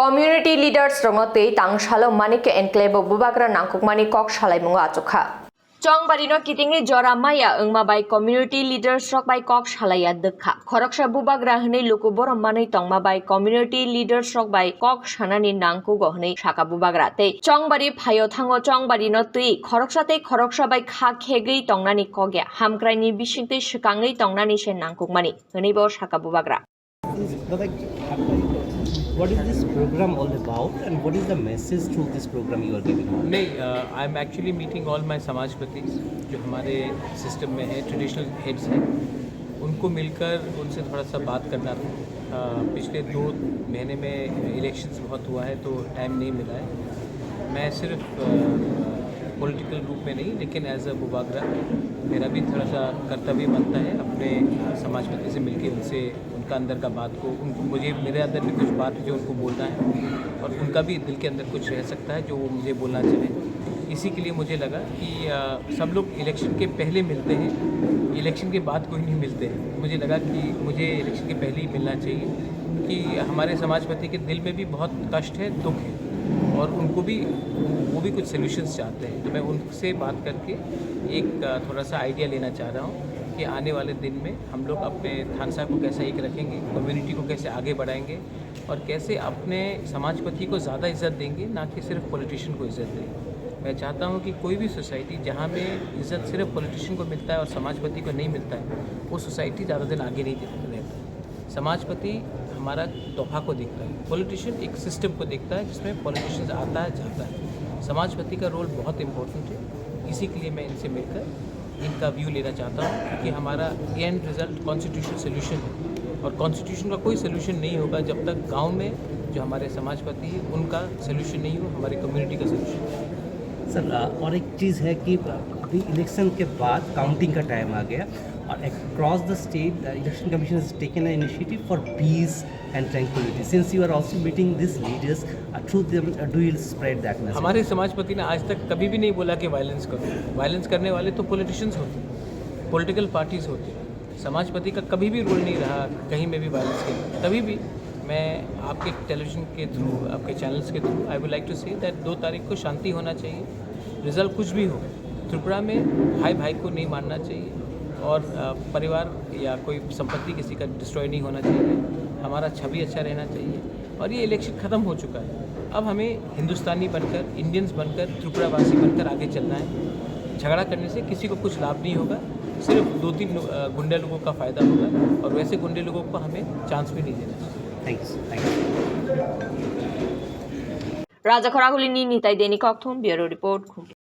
Community leaders rongote tang shalo manik enclave bubagra nangkukmani kok shalai munga achukha. Chongbarino kitingi jora maya ungma bai community leaders rok bai kok shalaya dekha. Khoroksa bubagra hne lukubor manai tongma bai community leaders rok bai kok shanani nangku gohne shaka bubagra te. Chongbari phayo thango chongbarino tui khoroksa bai kha khegei tongnani koge hamkraini bisingte shikangei tongnani she nangkukmani hne bo shaka bubagra. What is this program all about and what is the message through this program you are giving? I am actually meeting all my समाजपति जो हमारे system में है, traditional heads हैं, उनको मिलकर उनसे थोड़ा सा बात करना था। पिछले 2 महीने में इलेक्शंस बहुत हुआ है तो टाइम नहीं मिला है। मैं सिर्फ पॉलिटिकल रूप में नहीं लेकिन एज अ बुबागरा मेरा भी थोड़ा सा कर्तव्य बनता है अपने समाजपति से मिलके उनसे उनका अंदर का बात को मुझे मेरे अंदर भी कुछ बात जो उनको बोलना है और उनका भी दिल के अंदर कुछ रह सकता है जो वो मुझे बोलना चाहे। इसी के लिए मुझे लगा कि सब लोग इलेक्शन के पहले मिलते हैं, इलेक्शन के बाद कोई नहीं मिलते हैं। मुझे लगा कि मुझे इलेक्शन के पहले ही मिलना चाहिए कि हमारे समाजपति के दिल में भी बहुत कष्ट है, दुख है और उनको भी वो भी कुछ सॉल्यूशंस चाहते हैं। तो मैं उनसे बात करके एक थोड़ा सा आइडिया लेना चाह रहा हूँ कि आने वाले दिन में हम लोग अपने थान साहब को कैसे एक रखेंगे, कम्युनिटी को कैसे आगे बढ़ाएंगे और कैसे अपने समाजपति को ज़्यादा इज्जत देंगे, ना कि सिर्फ पॉलिटिशियन को इज्जत देंगे। मैं चाहता हूँ कि कोई भी सोसाइटी जहाँ में इज्जत सिर्फ पॉलिटिशियन को मिलता है और समाजपति को नहीं मिलता है, वो सोसाइटी ज़्यादा दिन आगे नहीं रहता। समाजपति हमारा तोहफा को देखता है, पॉलिटिशियन एक सिस्टम को देखता है जिसमें पॉलिटिशियन आता है जाता है। समाजपति का रोल बहुत इम्पोर्टेंट है। इसी के लिए मैं इनसे मिलकर इनका व्यू लेना चाहता हूँ क्योंकि हमारा एंड रिजल्ट कॉन्स्टिट्यूशनल सोल्यूशन है और कॉन्स्टिट्यूशन का कोई सोल्यूशन नहीं होगा जब तक गांव में जो हमारे समाजपति है उनका सोल्यूशन नहीं हो, हमारी कम्युनिटी का सोल्यूशन। सर और एक चीज़ है कि अभी इलेक्शन के बाद काउंटिंग का टाइम आ गया और across the state election commission has taken an initiative for peace and tranquillity. Since you are also meeting this leaders through them do you spread that message? हमारे समाजपति ने आज तक कभी भी नहीं बोला कि वायलेंस करो। वायलेंस करने वाले तो पॉलिटिशियंस होते, पॉलिटिकल पार्टीज होते। समाजपति का कभी भी रोल नहीं रहा कहीं में भी वायलेंस के। कभी भी मैं आपके टेलीविज़न के थ्रू, आपके चैनल्स के through I would like to say that 2 तारीख को शांति होना चाहिए। रिजल्ट कुछ भी हो, त्रिपुरा में भाई को नहीं मारना चाहिए और परिवार या कोई संपत्ति किसी का डिस्ट्रॉय नहीं होना चाहिए। हमारा छवि अच्छा रहना चाहिए और ये इलेक्शन ख़त्म हो चुका है। अब हमें हिंदुस्तानी बनकर, इंडियंस बनकर, त्रिपुरावासी बनकर आगे चलना है। झगड़ा करने से किसी को कुछ लाभ नहीं होगा, सिर्फ 2-3 गुंडे लोगों का फ़ायदा होगा और वैसे गुंडे लोगों को हमें चांस भी नहीं देना चाहिए। Thank you. Raja Khoraguli ni nitai deni kok thum bureau report.